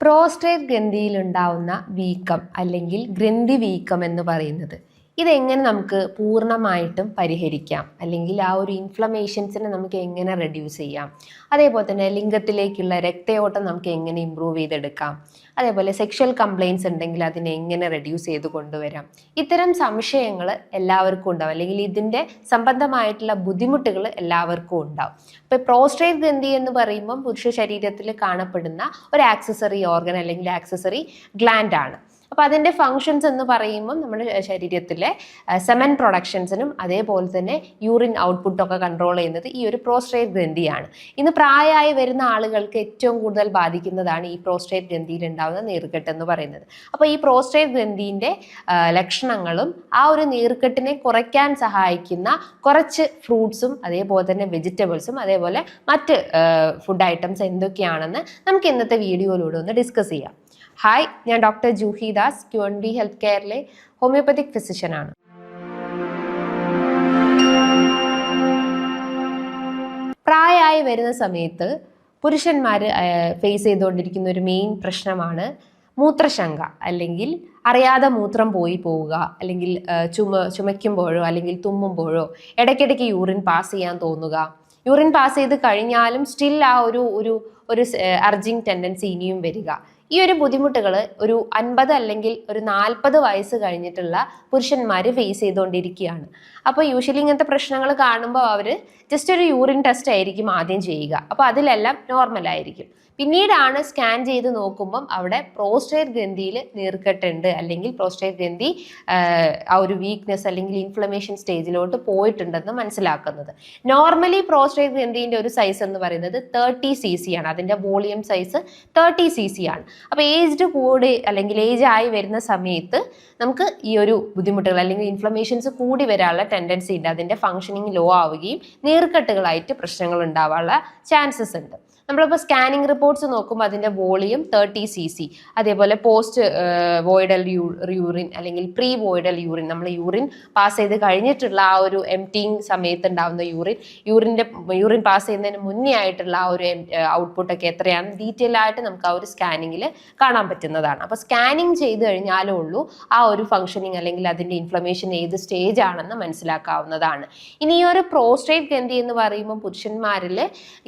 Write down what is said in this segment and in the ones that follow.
Prostate ഗ്രന്ഥിയിലുണ്ടാവുന്ന വീക്കം അല്ലെങ്കിൽ ഗ്രന്ഥി വീക്കം എന്ന് പറയുന്നത് ഇതെങ്ങനെ നമുക്ക് പൂർണ്ണമായിട്ടും പരിഹരിക്കാം, അല്ലെങ്കിൽ ആ ഒരു ഇൻഫ്ലമേഷൻസിനെ നമുക്ക് എങ്ങനെ റെഡ്യൂസ് ചെയ്യാം, അതേപോലെ തന്നെ ലിംഗത്തിലേക്കുള്ള രക്തയോട്ടം നമുക്ക് എങ്ങനെ ഇമ്പ്രൂവ് ചെയ്തെടുക്കാം, അതേപോലെ സെക്ഷൽ കംപ്ലയിൻസ് ഉണ്ടെങ്കിൽ അതിനെ എങ്ങനെ റെഡ്യൂസ് ചെയ്ത് കൊണ്ടുവരാം. ഇത്തരം സംശയങ്ങൾ എല്ലാവർക്കും ഉണ്ടാവും, അല്ലെങ്കിൽ ഇതിൻ്റെ സംബന്ധമായിട്ടുള്ള ബുദ്ധിമുട്ടുകൾ എല്ലാവർക്കും ഉണ്ടാവും. ഇപ്പോൾ പ്രോസ്റ്റേറ്റ് ഗ്രന്ഥി എന്ന് പറയുമ്പം പുരുഷ ശരീരത്തിൽ കാണപ്പെടുന്ന ഒരു ആക്സസറി ഓർഗൻ അല്ലെങ്കിൽ ആക്സസറി ഗ്ലാൻഡ് ആണ്. അപ്പോൾ അതിൻ്റെ ഫങ്ഷൻസ് എന്ന് പറയുമ്പം നമ്മുടെ ശരീരത്തിലെ സെമൻ പ്രൊഡക്ഷൻസിനും അതേപോലെ തന്നെ യൂറിൻ ഔട്ട്പുട്ടൊക്കെ കൺട്രോൾ ചെയ്യുന്നത് ഈ ഒരു പ്രോസ്റ്റേറ്റ് ഗ്രന്ഥിയാണ്. ഇന്ന് പ്രായമായി വരുന്ന ആളുകൾക്ക് ഏറ്റവും കൂടുതൽ ബാധിക്കുന്നതാണ് ഈ പ്രോസ്റ്റേറ്റ് ഗ്രന്ഥിയിൽ ഉണ്ടാകുന്ന നീർക്കെട്ട് എന്ന് പറയുന്നത്. അപ്പോൾ ഈ പ്രോസ്റ്റേറ്റ് ഗ്രന്ഥിൻ്റെ ലക്ഷണങ്ങളും ആ ഒരു നീർക്കെട്ടിനെ കുറയ്ക്കാൻ സഹായിക്കുന്ന കുറച്ച് ഫ്രൂട്ട്സും അതേപോലെ തന്നെ വെജിറ്റബിൾസും അതേപോലെ മറ്റ് ഫുഡ് ഐറ്റംസ് എന്തൊക്കെയാണെന്ന് നമുക്ക് ഇന്നത്തെ വീഡിയോയിലൂടെ ഒന്ന് ഡിസ്കസ് ചെയ്യാം. ഹായ്, ഞാൻ doctor Juhi Das, QNB health കെയറിലെ ഹോമിയോപ്പത്തിക് ഫിസിഷ്യനാണ്. പ്രായമായി വരുന്ന സമയത്ത് പുരുഷന്മാർ ഫേസ് ചെയ്തുകൊണ്ടിരിക്കുന്ന ഒരു മെയിൻ പ്രശ്നമാണ് മൂത്രശങ്ക, അല്ലെങ്കിൽ അറിയാതെ മൂത്രം പോവുക, അല്ലെങ്കിൽ ചുമയ്ക്കുമ്പോഴോ അല്ലെങ്കിൽ തുമ്മുമ്പോഴോ ഇടയ്ക്കിടയ്ക്ക് യൂറിൻ പാസ് ചെയ്യാൻ തോന്നുക. യൂറിൻ പാസ് ചെയ്ത് കഴിഞ്ഞാലും സ്റ്റിൽ ആ ഒരു അർജിങ് ടെൻഡൻസി ഇനിയും വരിക. ഈ ഒരു ബുദ്ധിമുട്ടുകൾ ഒരു 50 അല്ലെങ്കിൽ ഒരു 40 വയസ്സ് കഴിഞ്ഞിട്ടുള്ള പുരുഷന്മാർ ഫേസ് ചെയ്തുകൊണ്ടിരിക്കുകയാണ്. അപ്പോൾ യൂഷ്വലി ഇങ്ങനത്തെ പ്രശ്നങ്ങൾ കാണുമ്പോൾ അവർ ജസ്റ്റ് ഒരു യൂറിൻ ടെസ്റ്റ് ആയിരിക്കും ആദ്യം ചെയ്യുക. അപ്പോൾ അതിലെല്ലാം നോർമലായിരിക്കും. പിന്നീടാണ് സ്കാൻ ചെയ്ത് നോക്കുമ്പം അവിടെ പ്രോസ്റ്റേറ്റ് ഗ്രന്ഥിയിൽ നീർക്കെട്ടുണ്ട്, അല്ലെങ്കിൽ പ്രോസ്റ്റേറ്റ് ഗ്രന്ഥി ആ ഒരു വീക്ക്നെസ് അല്ലെങ്കിൽ ഇൻഫ്ലമേഷൻ സ്റ്റേജിലോട്ട് പോയിട്ടുണ്ടെന്ന് മനസ്സിലാക്കുന്നത്. നോർമലി പ്രോസ്റ്റേറ്റ് ഗ്രന്ഥിൻ്റെ ഒരു സൈസ് എന്ന് പറയുന്നത് 30 cc ആണ്. അതിൻ്റെ വോളിയം സൈസ് 30 cc ആണ്. അപ്പോൾ ഏജ്ഡ് കൂടി അല്ലെങ്കിൽ ഏജ് ആയി വരുന്ന സമയത്ത് നമുക്ക് ഈ ഒരു ബുദ്ധിമുട്ടുകൾ അല്ലെങ്കിൽ ഇൻഫ്ലമേഷൻസ് കൂടി വരാനുള്ള ടെൻഡൻസി ഉണ്ട്. അതിൻ്റെ ഫങ്ഷനിങ് ലോ ആവുകയും നീർക്കെട്ടുകളായിട്ട് പ്രശ്നങ്ങൾ ഉണ്ടാവാനുള്ള ചാൻസസ് ഉണ്ട്. നമ്മളിപ്പോൾ സ്കാനിങ് റിപ്പോർട്ട്സ് നോക്കുമ്പോൾ അതിൻ്റെ വോളിയം 30 cc, അതേപോലെ പോസ്റ്റ് വോയിഡൽ യൂറിൻ അല്ലെങ്കിൽ പ്രീ വോയിഡൽ യൂറിൻ, നമ്മൾ യൂറിൻ പാസ് ചെയ്ത് കഴിഞ്ഞിട്ടുള്ള ആ ഒരു എംറ്റിങ് സമയത്ത് ഉണ്ടാകുന്ന യൂറിൻ പാസ് ചെയ്യുന്നതിന് മുന്നേ ആയിട്ടുള്ള ആ ഒരു ഔട്ട്പുട്ടൊക്കെ എത്രയാണ് ഡീറ്റെയിൽ ആയിട്ട് നമുക്ക് ആ ഒരു സ്കാനിങ്ങിൽ കാണാൻ പറ്റുന്നതാണ്. അപ്പോൾ സ്കാനിങ് ചെയ്ത് കഴിഞ്ഞാലേ ഉള്ളൂ ആ ഒരു ഫങ്ഷനിങ് അല്ലെങ്കിൽ അതിൻ്റെ ഇൻഫ്ലമേഷൻ ഏത് സ്റ്റേജ് ആണെന്ന് മനസ്സിലാക്കാവുന്നതാണ്. ഇനി ഈ ഒരു പ്രോസ്റ്റേറ്റ് ഗ്രന്ഥി എന്ന് പറയുമ്പോൾ പുരുഷന്മാരിൽ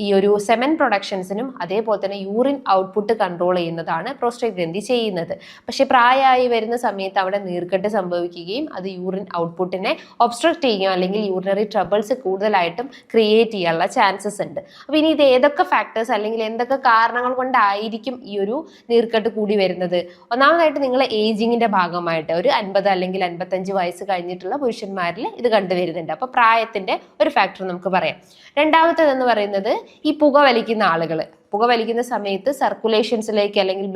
ഈ ഒരു സെമൻ പ്രൊഡക്ഷൻസിനും അതേപോലെ തന്നെ യൂറിൻ ഔട്ട്പുട്ട് കൺട്രോൾ ചെയ്യുന്നതാണ് പ്രോസ്റ്റേറ്റ് ഗ്രന്ഥി ചെയ്യുന്നത്. പക്ഷെ പ്രായമായി വരുന്ന സമയത്ത് അവിടെ നീർക്കെട്ട് സംഭവിക്കുകയും അത് യൂറിൻ ഔട്ട്പുട്ടിനെ ഒബ്സ്ട്രക്ട് ചെയ്യുകയും അല്ലെങ്കിൽ യൂറിനറി ട്രബിൾസ് കൂടുതലായിട്ടും ക്രിയേറ്റ് ചെയ്യാനുള്ള ചാൻസസ് ഉണ്ട്. അപ്പോൾ ഇനി ഇത് ഏതൊക്കെ ഫാക്ടേഴ്സ് അല്ലെങ്കിൽ എന്തൊക്കെ കാരണങ്ങൾ കൊണ്ടായിരിക്കും ഈ ഒരു നീർക്കെട്ട് കൂടി വരുന്നത്? ഒന്നാമതായിട്ട് നിങ്ങൾ ഏജിങ്ങിന്റെ ഭാഗമായിട്ട് ഒരു 50 അല്ലെങ്കിൽ 55 വയസ്സ് കഴിഞ്ഞിട്ടുള്ള പുരുഷന്മാരിൽ ഇത് കണ്ടുവരുന്നുണ്ട്. അപ്പോൾ പ്രായത്തിന്റെ ഒരു ഫാക്ടർ നമുക്ക് പറയാം. രണ്ടാമത്തേതെന്ന് പറയുന്നത് ഈ പുക വലിക്കുന്ന സമയത്ത് സർക്കുലേഷൻസിലേക്ക് അല്ലെങ്കിൽ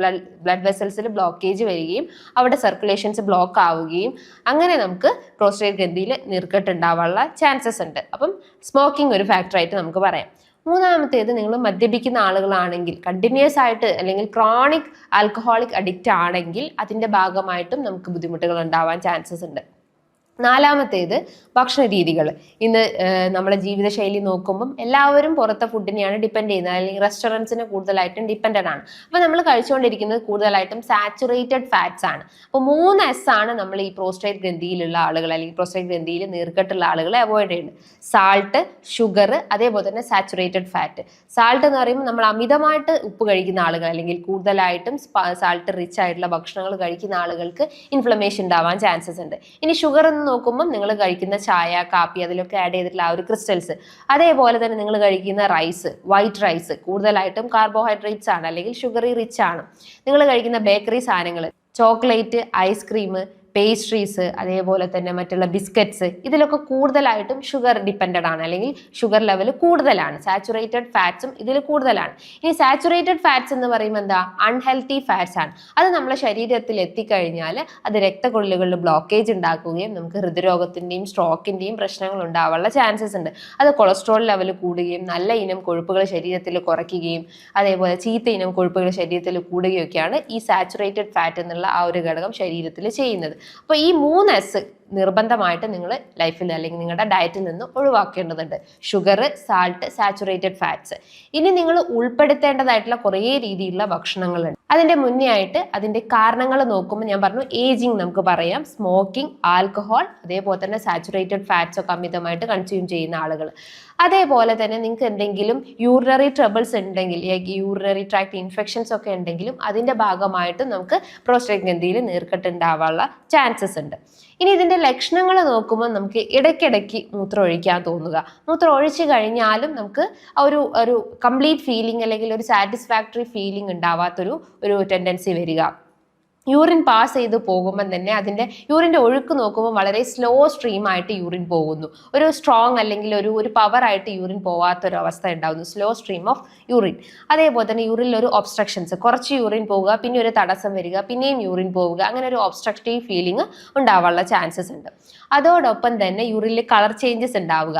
ബ്ലഡ് വെസൽസിൽ ബ്ലോക്കേജ് വരികയും അവിടെ സർക്കുലേഷൻസ് ബ്ലോക്ക് ആവുകയും അങ്ങനെ നമുക്ക് പ്രോസ്റ്റേറ്റ് ഗ്രന്ഥിയിൽ നീർക്കെട്ട് ഉണ്ടാവാനുള്ള ചാൻസസ് ഉണ്ട്. അപ്പം സ്മോക്കിംഗ് ഒരു ഫാക്ടറായിട്ട് നമുക്ക് പറയാം. മൂന്നാമത്തേത്, നിങ്ങൾ മദ്യപിക്കുന്ന ആളുകളാണെങ്കിൽ, കണ്ടിന്യൂസ് ആയിട്ട് അല്ലെങ്കിൽ ക്രോണിക് ആൽക്കഹോളിക് അഡിക്റ്റ് ആണെങ്കിൽ അതിൻ്റെ ഭാഗമായിട്ടും നമുക്ക് ബുദ്ധിമുട്ടുകൾ ഉണ്ടാവാൻ ചാൻസസ് ഉണ്ട്. നാലാമത്തേത് ഭക്ഷണ രീതികൾ. ഇന്ന് നമ്മുടെ ജീവിതശൈലി നോക്കുമ്പം എല്ലാവരും പുറത്തെ ഫുഡിനെയാണ് ഡിപ്പെൻഡ് ചെയ്യുന്നത്, അല്ലെങ്കിൽ റെസ്റ്റോറൻറ്റ്സിന് കൂടുതലായിട്ടും ഡിപ്പെൻഡൻ്റ് ആണ്. അപ്പോൾ നമ്മൾ കഴിച്ചുകൊണ്ടിരിക്കുന്നത് കൂടുതലായിട്ടും സാച്ചുറേറ്റഡ് ഫാറ്റ്സ് ആണ്. അപ്പോൾ 3 S ആണ് നമ്മൾ ഈ പ്രോസ്റ്റേറ്റ് ഗ്രന്ഥിയിലുള്ള ആളുകൾ അല്ലെങ്കിൽ പ്രോസ്റ്റേറ്റ് ഗ്രന്ഥിയിൽ നീർക്കെട്ടുള്ള ആളുകളെ അവോയ്ഡ് ചെയ്യുന്നത്. സാൾട്ട്, ഷുഗർ, അതേപോലെ തന്നെ സാച്ചുറേറ്റഡ് ഫാറ്റ്. സാൾട്ട് എന്ന് പറയുമ്പോൾ നമ്മൾ അമിതമായിട്ട് ഉപ്പ് കഴിക്കുന്ന ആളുകൾ അല്ലെങ്കിൽ കൂടുതലായിട്ടും സാൾട്ട് റിച്ച് ആയിട്ടുള്ള ഭക്ഷണങ്ങൾ കഴിക്കുന്ന ആളുകൾക്ക് ഇൻഫ്ലമേഷൻ ഉണ്ടാവാൻ ചാൻസസ് ഉണ്ട്. ഇനി ഷുഗർ എന്ന് നോക്കുമ്പോൾ നിങ്ങൾ കഴിക്കുന്ന ചായ, കാപ്പി, അതിലൊക്കെ ആഡ് ചെയ്തിട്ടുള്ള ആ ഒരു ക്രിസ്റ്റൽസ്, അതേപോലെ തന്നെ നിങ്ങൾ കഴിക്കുന്ന റൈസ്, വൈറ്റ് റൈസ് കൂടുതലായിട്ടും കാർബോഹൈഡ്രേറ്റ്സ് ആണ് അല്ലെങ്കിൽ ഷുഗറി റിച്ച് ആണ്. നിങ്ങൾ കഴിക്കുന്ന ബേക്കറി സാധനങ്ങൾ, ചോക്ലേറ്റ്, ഐസ്ക്രീം, പേസ്ട്രീസ്, അതേപോലെ തന്നെ മറ്റുള്ള ബിസ്ക്കറ്റ്സ്, ഇതിലൊക്കെ കൂടുതലായിട്ടും ഷുഗർ ഡിപ്പെൻഡഡ് ആണ് അല്ലെങ്കിൽ ഷുഗർ ലെവൽ കൂടുതലാണ്. സാച്ചുറേറ്റഡ് ഫാറ്റ്സും ഇതിൽ കൂടുതലാണ്. ഇനി സാച്ചുറേറ്റഡ് ഫാറ്റ്സ് എന്ന് പറയുമ്പോൾ എന്താ? അൺഹെൽത്തി ഫാറ്റ്സ് ആണ്. അത് നമ്മുടെ ശരീരത്തിൽ എത്തിക്കഴിഞ്ഞാൽ അത് രക്തക്കൊഴലുകളിൽ ബ്ലോക്കേജ് ഉണ്ടാക്കുകയും നമുക്ക് ഹൃദ്രോഗത്തിൻ്റെയും സ്ട്രോക്കിൻ്റെയും പ്രശ്നങ്ങൾ ഉണ്ടാവാനുള്ള ചാൻസസ് ഉണ്ട്. അത് കൊളസ്ട്രോൾ ലെവൽ കൂടുകയും നല്ല ഇനം കൊഴുപ്പുകൾ ശരീരത്തിൽ കുറയ്ക്കുകയും അതേപോലെ ചീത്ത ഇനം കൊഴുപ്പുകൾ ശരീരത്തിൽ കൂടുകയൊക്കെയാണ് ഈ സാച്ചുറേറ്റഡ് ഫാറ്റ് എന്നുള്ള ആ ഒരു ഘടകം ശരീരത്തിൽ ചെയ്യുന്നത്. അപ്പോൾ ഈ 3 S നിർബന്ധമായിട്ട് നിങ്ങൾ ലൈഫിൽ അല്ലെങ്കിൽ നിങ്ങളുടെ ഡയറ്റിൽ നിന്ന് ഒഴിവാക്കേണ്ടതുണ്ട്. Sugar, salt, saturated fats. ഇനി നിങ്ങൾ ഉൾപ്പെടുത്തേണ്ടതായിട്ടുള്ള കുറേ രീതിയിലുള്ള ഭക്ഷണങ്ങളുണ്ട്. അതിൻ്റെ മുന്നേ ആയിട്ട് അതിൻ്റെ കാരണങ്ങൾ നോക്കുമ്പോൾ ഞാൻ പറഞ്ഞു ഏജിങ് നമുക്ക് പറയാം, സ്മോക്കിംഗ്, ആൽക്കഹോൾ, അതേപോലെ തന്നെ സാച്ചുറേറ്റഡ് ഫാറ്റ്സ് ഒക്കെ അമിതമായിട്ട് കൺസ്യൂം ചെയ്യുന്ന ആളുകൾ. അതേപോലെ തന്നെ നിങ്ങൾക്ക് എന്തെങ്കിലും യൂറിനറി ട്രബിൾസ് ഉണ്ടെങ്കിൽ, യൂറിനറി ട്രാക്ട് ഇൻഫെക്ഷൻസ് ഒക്കെ ഉണ്ടെങ്കിലും അതിൻ്റെ ഭാഗമായിട്ട് നമുക്ക് പ്രോസ്റ്റേറ്റ് ഗ്രന്ഥിയിൽ നീർക്കെട്ട് ഉണ്ടാവാനുള്ള ചാൻസസ് ഉണ്ട്. ഇനി ഇതിൻ്റെ ലക്ഷണങ്ങൾ നോക്കുമ്പോൾ നമുക്ക് ഇടയ്ക്കിടയ്ക്ക് മൂത്രം ഒഴിക്കാൻ തോന്നുക. മൂത്രം ഒഴിച്ചു കഴിഞ്ഞാലും നമുക്ക് ഒരു കംപ്ലീറ്റ് ഫീലിംഗ് അല്ലെങ്കിൽ ഒരു സാറ്റിസ്ഫാക്ടറി ഫീലിംഗ് ഉണ്ടാവാത്തൊരു ടെൻഡൻസി വരിക. യൂറിൻ പാസ് ചെയ്ത് പോകുമ്പോൾ തന്നെ അതിൻ്റെ യൂറിൻ്റെ ഒഴുക്ക് നോക്കുമ്പോൾ വളരെ സ്ലോ സ്ട്രീം ആയിട്ട് യൂറിൻ പോകുന്നു. ഒരു സ്ട്രോങ് അല്ലെങ്കിൽ ഒരു പവറായിട്ട് യൂറിൻ പോകാത്തൊരവസ്ഥ ഉണ്ടാകുന്നു, സ്ലോ സ്ട്രീം ഓഫ് യൂറിൻ. അതേപോലെ തന്നെ യൂറിനിൽ ഒരു ഒബ്സ്ട്രക്ഷൻസ്, കുറച്ച് യൂറിൻ പോവുക, പിന്നെ ഒരു തടസ്സം വരിക, പിന്നെയും യൂറിൻ പോവുക, അങ്ങനെ ഒരു ഒബ്സ്ട്രക്റ്റീവ് ഫീലിംഗ് ഉണ്ടാവാനുള്ള ചാൻസസ് ഉണ്ട്. അതോടൊപ്പം തന്നെ യൂറിനിൽ കളർ ചേഞ്ചസ് ഉണ്ടാവുക,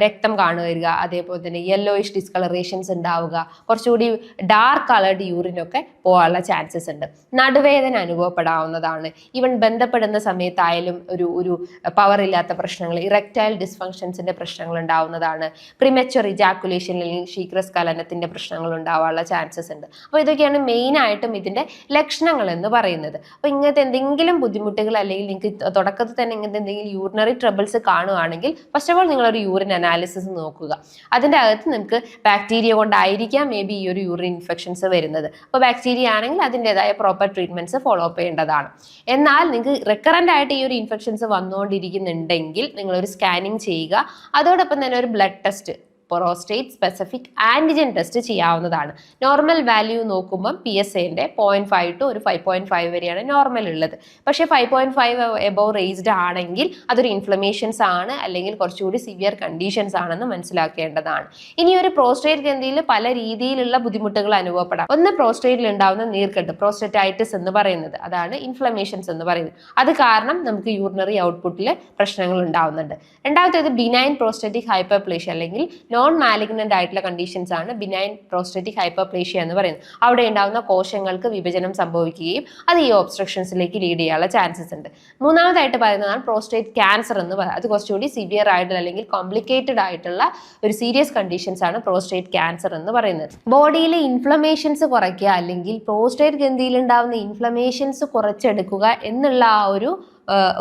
രക്തം കാണുക, അതേപോലെ തന്നെ യെല്ലോയിഷ് ഡിസ്കളറേഷൻസ് ഉണ്ടാവുക, കുറച്ചുകൂടി ഡാർക്ക് കളേർഡ് യൂറിനൊക്കെ പോകാനുള്ള ചാൻസസ് ഉണ്ട്. നടുവേദന അനുഭവപ്പെടാവുന്നതാണ്. ഈവൻ ബന്ധപ്പെടുന്ന സമയത്തായാലും ഒരു പവർ ഇല്ലാത്ത പ്രശ്നങ്ങൾ, ഇറക്ടൈൽ ഡിസ്ഫങ്ഷൻസിന്റെ പ്രശ്നങ്ങൾ ഉണ്ടാവുന്നതാണ്. പ്രിമച്വർ ഇജാക്കുലേഷൻ അല്ലെങ്കിൽ ശീഘ്രസ്ഖലനത്തിന്റെ പ്രശ്നങ്ങൾ ഉണ്ടാവാനുള്ള ചാൻസസ് ഉണ്ട്. അപ്പോൾ ഇതൊക്കെയാണ് മെയിൻ ആയിട്ടും ഇതിന്റെ ലക്ഷണങ്ങൾ എന്ന് പറയുന്നത്. അപ്പോൾ ഇങ്ങനത്തെ എന്തെങ്കിലും ബുദ്ധിമുട്ടുകൾ അല്ലെങ്കിൽ നിങ്ങൾക്ക് തുടക്കത്തിൽ തന്നെ ഇങ്ങനത്തെ എന്തെങ്കിലും യൂറിനറി ട്രബിൾസ് കാണുകയാണെങ്കിൽ ഫസ്റ്റ് ഓഫ് ഓൾ നിങ്ങളൊരു യൂറിൻ അനാലിസിസ് നോക്കുക. അതിൻ്റെ അകത്ത് നിങ്ങൾക്ക് ബാക്ടീരിയ കൊണ്ടായിരിക്കാം മേ ബി ഈ ഒരു യൂറിൻ ഇൻഫെക്ഷൻസ് വരുന്നത്. അപ്പോൾ ബാക്ടീരിയ ആണെങ്കിൽ അതിൻ്റെതായ പ്രോപ്പർ ട്രീറ്റ്മെന്റ്സ് ഫോളോ അപ്പ് ചെയ്യേണ്ടതാണ്. എന്നാൽ നിങ്ങൾക്ക് റെക്കറന്റ് ആയിട്ട് ഈ ഒരു ഇൻഫെക്ഷൻസ് വന്നുകൊണ്ടിരിക്കുന്നുണ്ടെങ്കിൽ നിങ്ങളൊരു സ്കാനിങ് ചെയ്യുക. അതോടൊപ്പം തന്നെ ഒരു blood test, prostate specific antigen test ചെയ്യാവുന്നതാണ്. നോർമൽ വാല്യൂ നോക്കുമ്പം PSAന്റെ 0.5 to ഒരു 5.5 വരെയാണ് നോർമൽ ഉള്ളത്. പക്ഷേ 5.5 എബോവ് റേസ്ഡ് ആണെങ്കിൽ അതൊരു ഇൻഫ്ലമേഷൻസ് ആണ് അല്ലെങ്കിൽ കുറച്ചുകൂടി സിവിയർ കണ്ടീഷൻസ് ആണെന്ന് മനസ്സിലാക്കേണ്ടതാണ്. ഇനി ഒരു പ്രോസ്റ്റേറ്റ് ഗ്രന്ഥിയിൽ പല രീതിയിലുള്ള ബുദ്ധിമുട്ടുകൾ അനുഭവപ്പെടാം. ഒന്ന് പ്രോസ്റ്റേറ്റിൽ ഉണ്ടാവുന്ന നീർക്കെട്ട്, പ്രോസ്റ്റേറ്റൈറ്റിസ് എന്ന് പറയുന്നത്, അതാണ് ഇൻഫ്ലമേഷൻസ് എന്ന് പറയുന്നത്. അത് കാരണം നമുക്ക് യൂറിനറി ഔട്ട്പുട്ടിൽ പ്രശ്നങ്ങൾ ഉണ്ടാവുന്നുണ്ട്. രണ്ടാമത്തേത് ബിനൈൻ പ്രോസ്റ്റേറ്റിക് ഹൈപ്പർപ്ലേഷ്യ അല്ലെങ്കിൽ നോൺ മാലിഗ്നന്റ് ആയിട്ടുള്ള കണ്ടീഷൻസ് ആണ് ബിനൈൻ പ്രോസ്റ്റേറ്റിക് ഹൈപ്പർപ്ലേഷ്യ എന്ന് പറയുന്നത്. അവിടെ ഉണ്ടാകുന്ന കോശങ്ങൾക്ക് വിഭജനം സംഭവിക്കുകയും അത് ഈ ഒബ്സ്ട്രക്ഷൻസിലേക്ക് ലീഡ് ചെയ്യാനുള്ള ചാൻസസ് ഉണ്ട്. മൂന്നാമതായിട്ട് പറയുന്നതാണ് പ്രോസ്റ്റേറ്റ് ക്യാൻസർ എന്ന് പറയുന്നത്. അത് കുറച്ചുകൂടി സിവിയർ ആയിട്ടുള്ള അല്ലെങ്കിൽ കോംപ്ലിക്കേറ്റഡ് ആയിട്ടുള്ള ഒരു സീരിയസ് കണ്ടീഷൻസ് ആണ് പ്രോസ്റ്റേറ്റ് ക്യാൻസർ എന്ന് പറയുന്നത്. ബോഡിയിലെ ഇൻഫ്ലമേഷൻസ് കുറയ്ക്കുക അല്ലെങ്കിൽ പ്രോസ്റ്റേറ്റ് ഗ്രന്ഥിയിൽ ഉണ്ടാകുന്ന ഇൻഫ്ലമേഷൻസ് കുറച്ചെടുക്കുക എന്നുള്ള ആ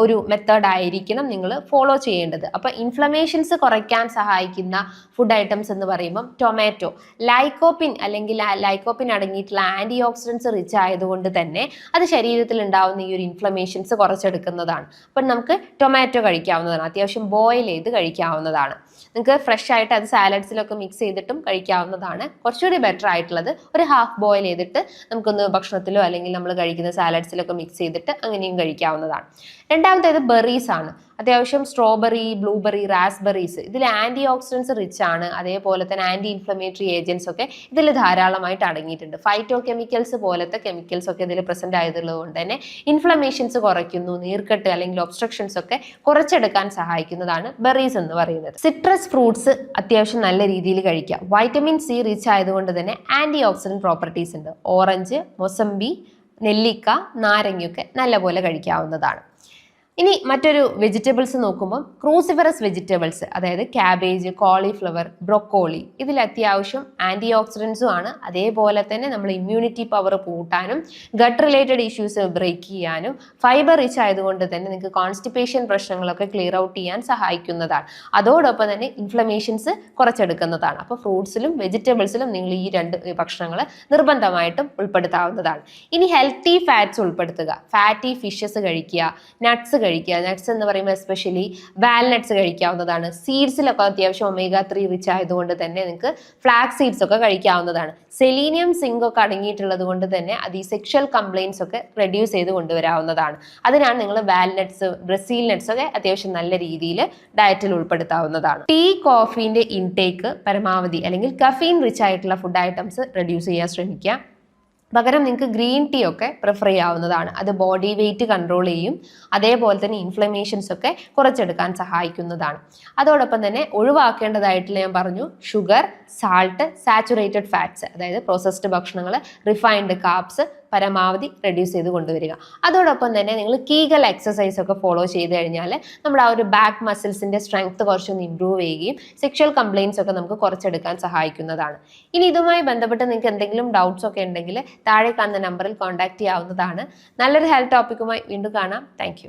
ഒരു മെത്തേഡ് ആയിരിക്കണം നിങ്ങൾ ഫോളോ ചെയ്യേണ്ടത്. അപ്പോൾ ഇൻഫ്ലമേഷൻസ് കുറയ്ക്കാൻ സഹായിക്കുന്ന ഫുഡ് ഐറ്റംസ് എന്ന് പറയുമ്പം ടൊമാറ്റോ, ലൈക്കോപ്പിൻ അല്ലെങ്കിൽ ലൈക്കോപ്പിൻ അടങ്ങിയിട്ടുള്ള ആൻറ്റി ഓക്സിഡൻസ് റിച്ച് ആയതുകൊണ്ട് തന്നെ അത് ശരീരത്തിൽ ഉണ്ടാവുന്ന ഈ ഒരു ഇൻഫ്ലമേഷൻസ് കുറച്ചെടുക്കുന്നതാണ്. അപ്പം നമുക്ക് ടൊമാറ്റോ കഴിക്കാവുന്നതാണ്, അത്യാവശ്യം ബോയിൽ ചെയ്ത് കഴിക്കാവുന്നതാണ്. നിങ്ങൾക്ക് ഫ്രഷ് ആയിട്ട് അത് സാലഡ്സിലൊക്കെ മിക്സ് ചെയ്തിട്ടും കഴിക്കാവുന്നതാണ്. കുറച്ചുകൂടി ബെറ്റർ ആയിട്ടുള്ളത് ഒരു ഹാഫ് ബോയിൽ ചെയ്തിട്ട് നമുക്കൊന്ന് ഭക്ഷണത്തിലോ അല്ലെങ്കിൽ നമ്മൾ കഴിക്കുന്ന സാലഡ്സിലൊക്കെ മിക്സ് ചെയ്തിട്ട് അങ്ങനെയും കഴിക്കാവുന്നതാണ്. രണ്ടാമത്തേത് ബെറീസ് ആണ്. അത്യാവശ്യം സ്ട്രോബെറി, ബ്ലൂബെറി, റാസ്ബെറീസ് ഇതിൽ ആൻറ്റി ഓക്സിഡൻസ് റിച്ച് ആണ്. അതേപോലെ തന്നെ ആൻറ്റി ഇൻഫ്ലമേറ്ററി ഏജൻസ് ഒക്കെ ഇതിൽ ധാരാളമായിട്ട് അടങ്ങിയിട്ടുണ്ട്. ഫൈറ്റോ കെമിക്കൽസ് പോലത്തെ കെമിക്കൽസ് ഒക്കെ ഇതിൽ പ്രസന്റ് ആയതുള്ളത് കൊണ്ട് തന്നെ ഇൻഫ്ലമേഷൻസ് കുറയ്ക്കുന്നു, നീർക്കെട്ട് അല്ലെങ്കിൽ ഒബ്സ്ട്രക്ഷൻസ് ഒക്കെ കുറച്ചെടുക്കാൻ സഹായിക്കുന്നതാണ് ബെറീസ് എന്ന് പറയുന്നത്. സിട്രസ് ഫ്രൂട്ട്സ് അത്യാവശ്യം നല്ല രീതിയിൽ കഴിക്കുക. വൈറ്റമിൻ സി റിച്ച് ആയതുകൊണ്ട് തന്നെ ആൻറ്റി ഓക്സിഡന്റ് പ്രോപ്പർട്ടീസ് ഉണ്ട്. ഓറഞ്ച്, മൊസംബി, നെല്ലിക്ക, നാരങ്ങയൊക്കെ നല്ലപോലെ കഴിക്കാവുന്നതാണ്. ഇനി മറ്റൊരു വെജിറ്റബിൾസ് നോക്കുമ്പോൾ ക്രൂസിഫറസ് വെജിറ്റബിൾസ്, അതായത് ക്യാബേജ്, കോളിഫ്ലവർ, ബ്രൊക്കോളി, ഇതിൽ അത്യാവശ്യം ആൻറ്റി ഓക്സിഡൻസും ആണ്. അതേപോലെ തന്നെ നമ്മൾ ഇമ്മ്യൂണിറ്റി പവർ കൂട്ടാനും ഗട്ട് റിലേറ്റഡ് ഇഷ്യൂസ് ബ്രേക്ക് ചെയ്യാനും ഫൈബർ റിച്ച് ആയതുകൊണ്ട് തന്നെ നിങ്ങൾക്ക് കോൺസ്റ്റിപ്പേഷൻ പ്രശ്നങ്ങളൊക്കെ ക്ലിയർ ഔട്ട് ചെയ്യാൻ സഹായിക്കുന്നതാണ്. അതോടൊപ്പം തന്നെ ഇൻഫ്ലമേഷൻസ് കുറച്ചെടുക്കുന്നതാണ്. അപ്പോൾ ഫ്രൂട്ട്സിലും വെജിറ്റബിൾസിലും നിങ്ങൾ ഈ രണ്ട് ഭക്ഷണങ്ങൾ നിർബന്ധമായിട്ടും ഉൾപ്പെടുത്താവുന്നതാണ്. ഇനി ഹെൽത്തി ഫാറ്റ്സ് ഉൾപ്പെടുത്തുക. ഫാറ്റി ഫിഷസ് കഴിക്കുക, നട്ട്സ് കഴിക്കുക. നട്ട്സ് എന്ന് പറയുമ്പോൾ എസ്പെഷ്യലി വാൽനട്ട്സ് കഴിക്കാവുന്നതാണ്. സീഡ്സിലൊക്കെ അത്യാവശ്യം omega-3 റിച്ച് ആയതുകൊണ്ട് തന്നെ നിങ്ങൾക്ക് ഫ്ലാക്സ് സീഡ്സ് ഒക്കെ കഴിക്കാവുന്നതാണ്. സെലീനിയം, സിങ്ക് ഒക്കെ അടങ്ങിയിട്ടുള്ളത് കൊണ്ട് തന്നെ അത് ഈ സെക്ഷൽ കംപ്ലയിൻസ് ഒക്കെ റെഡ്യൂസ് ചെയ്ത് കൊണ്ടുവരാവുന്നതാണ്. അതിനാണ് നിങ്ങൾ വാൽനട്ട്സ്, ബ്രസീൽ നട്ട്സ് ഒക്കെ അത്യാവശ്യം നല്ല രീതിയിൽ ഡയറ്റിൽ ഉൾപ്പെടുത്താവുന്നതാണ്. ടീ, കോഫീൻ്റെ ഇൻടേക്ക് പരമാവധി അല്ലെങ്കിൽ കഫീൻ റിച്ച് ആയിട്ടുള്ള ഫുഡ് ഐറ്റംസ് റെഡ്യൂസ് ചെയ്യാൻ ശ്രമിക്കുക. പകരം നിങ്ങൾക്ക് ഗ്രീൻ ടീ ഒക്കെ പ്രിഫർ ചെയ്യാവുന്നതാണ്. അത് ബോഡി വെയിറ്റ് കൺട്രോൾ ചെയ്യും. അതേപോലെ തന്നെ ഇൻഫ്ലമേഷൻസ് ഒക്കെ കുറച്ചെടുക്കാൻ സഹായിക്കുന്നതാണ്. അതോടൊപ്പം തന്നെ ഒഴിവാക്കേണ്ടതായിട്ടുള്ള ഞാൻ പറഞ്ഞു ഷുഗർ, സാൾട്ട്, സാച്ചുറേറ്റഡ് ഫാറ്റ്സ്, അതായത് പ്രോസസ്ഡ് ഭക്ഷണങ്ങൾ, റിഫൈൻഡ് കാർബ്സ്, പരമാവധി റെഡ്യൂസ് ചെയ്ത് കൊണ്ടുവരിക. അതോടൊപ്പം തന്നെ നിങ്ങൾ കീഗൽ എക്സസൈസ് ഒക്കെ ഫോളോ ചെയ്ത് കഴിഞ്ഞാൽ നമ്മുടെ ആ ഒരു ബാക്ക് മസിൽസിന്റെ സ്ട്രെങ്ത് കുറച്ചൊന്ന് ഇമ്പ്രൂവ് ചെയ്യുകയും സെക്ഷൽ കംപ്ലയിൻസ് ഒക്കെ നമുക്ക് കുറച്ചെടുക്കാൻ സഹായിക്കുന്നതാണ്. ഇനി ഇതുമായി ബന്ധപ്പെട്ട് നിങ്ങൾക്ക് എന്തെങ്കിലും ഡൗട്ട്സ് ഒക്കെ ഉണ്ടെങ്കിൽ താഴെ കാണുന്ന നമ്പറിൽ കോൺടാക്ട് ചെയ്യാവുന്നതാണ്. നല്ലൊരു ഹെൽത്ത് ടോപ്പിക്കുമായി വീണ്ടും കാണാം. താങ്ക്